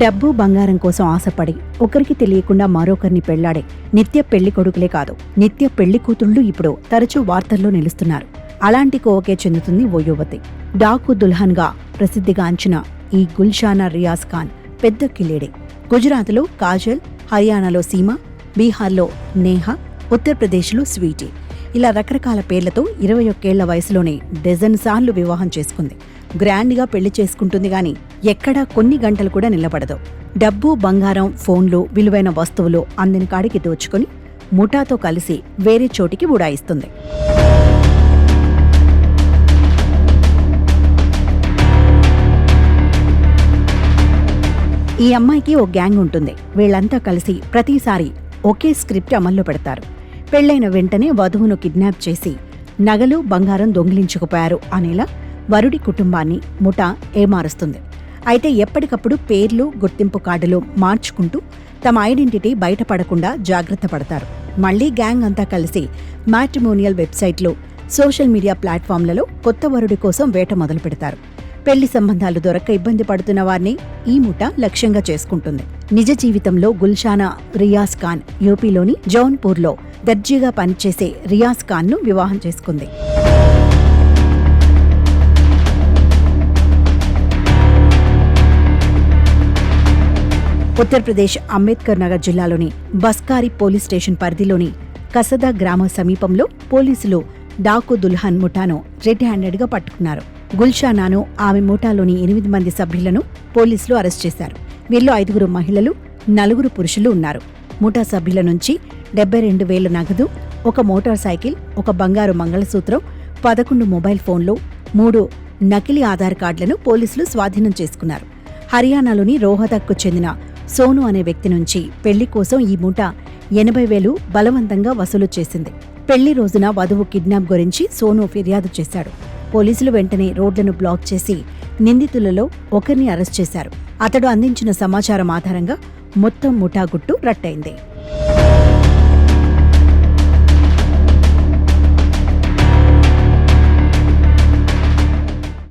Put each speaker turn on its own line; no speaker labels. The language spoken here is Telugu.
డబ్బు బంగారం కోసం ఆశపడి ఒకరికి తెలియకుండా మరొకరిని పెళ్లాడే నిత్య పెళ్లి కొడుకులే కాదు, నిత్య పెళ్లి కూతుళ్లు ఇప్పుడు తరచూ వార్తల్లో నిలుస్తున్నారు. అలాంటి కోవకే చెందుతుంది ఓ యువతి. డాకు దుల్హన్గా ప్రసిద్ధిగాంచిన ఈ గుల్షానా రియాజ్ ఖాన్ పెద్ద కిలేడే. గుజరాత్లో కాజల్, హర్యానాలో సీమా, బీహార్లో నేహా, ఉత్తరప్రదేశ్లో స్వీటీ, ఇలా రకరకాల పేర్లతో 21 ఏళ్ల వయసులోనే డజన్ సార్లు వివాహం చేసుకుంది. గ్రాండ్గా పెళ్లి చేసుకుంటుంది గాని ఎక్కడా కొన్ని గంటలు కూడా నిలబడదు. డబ్బు, బంగారం, ఫోన్లు, విలువైన వస్తువులు అందిన కాడికి దోచుకుని ముఠాతో కలిసి వేరే చోటికి ఉడాయిస్తుంది. ఈ అమ్మాయికి ఓ గ్యాంగ్ ఉంటుంది. వీళ్లంతా కలిసి ప్రతిసారి ఒకే స్క్రిప్ట్ అమల్లో పెడతారు. పెళ్లైన వెంటనే వధువును కిడ్నాప్ చేసి నగలు, బంగారం దొంగిలించుకుపోయారు అనేలా వరుడి కుటుంబాన్ని ముఠా ఏమారుస్తుంది. అయితే ఎప్పటికప్పుడు పేర్లు, గుర్తింపు కార్డులు మార్చుకుంటూ తమ ఐడెంటిటీ బయటపడకుండా జాగ్రత్త పడతారు. మళ్లీ గ్యాంగ్ అంతా కలిసి మ్యాట్రిమోనియల్ వెబ్సైట్లు, సోషల్ మీడియా ప్లాట్ఫామ్లలో కొత్త వరుడి కోసం వేట మొదలు పెడతారు. పెళ్లి సంబంధాలు దొరక్క ఇబ్బంది పడుతున్న వారిని ఈ ముఠా లక్ష్యంగా చేసుకుంటుంది. నిజ జీవితంలో గుల్షానా రియాజ్ ఖాన్ యూపీలోని జౌన్పూర్లో దర్జీగా పనిచేసే రియాజ్ ఖాన్ను వివాహం చేసుకుంది. ఉత్తరప్రదేశ్ అంబేద్కర్ నగర్ జిల్లాలోని బస్కారి పోలీస్ స్టేషన్ పరిధిలోని కసదా గ్రామ సమీపంలో పోలీసులు డాకు దుల్హన్ ముఠాను రెడ్ హ్యాండెడ్గా పట్టుకున్నారు. గుల్షానాను, ఆమె ముఠాలోని 8 మంది సభ్యులను పోలీసులు అరెస్ట్ చేశారు. వీరిలో 5 మహిళలు, 4 పురుషులు ఉన్నారు. ముఠా సభ్యుల నుంచి 72,000 నగదు, 1 మోటార్ సైకిల్, 1 బంగారు మంగళసూత్రం, 11 మొబైల్ ఫోన్లు, 3 నకిలీ ఆధార్ కార్డులను పోలీసులు స్వాధీనం చేసుకున్నారు. హర్యానాలోని రోహతక్కు చెందిన సోను అనే వ్యక్తి నుంచి పెళ్లి కోసం ఈ ముఠా 80,000 బలవంతంగా వసూలు చేసింది. పెళ్లి రోజున వధువు కిడ్నాప్ గురించి సోను ఫిర్యాదు చేశాడు. పోలీసులు వెంటనే రోడ్లను బ్లాక్ చేసి నిందితులలో ఒకరిని అరెస్ట్ చేశారు. అతడు అందించిన సమాచారం ఆధారంగా మొత్తం ముఠా గుట్టు రట్టయింది.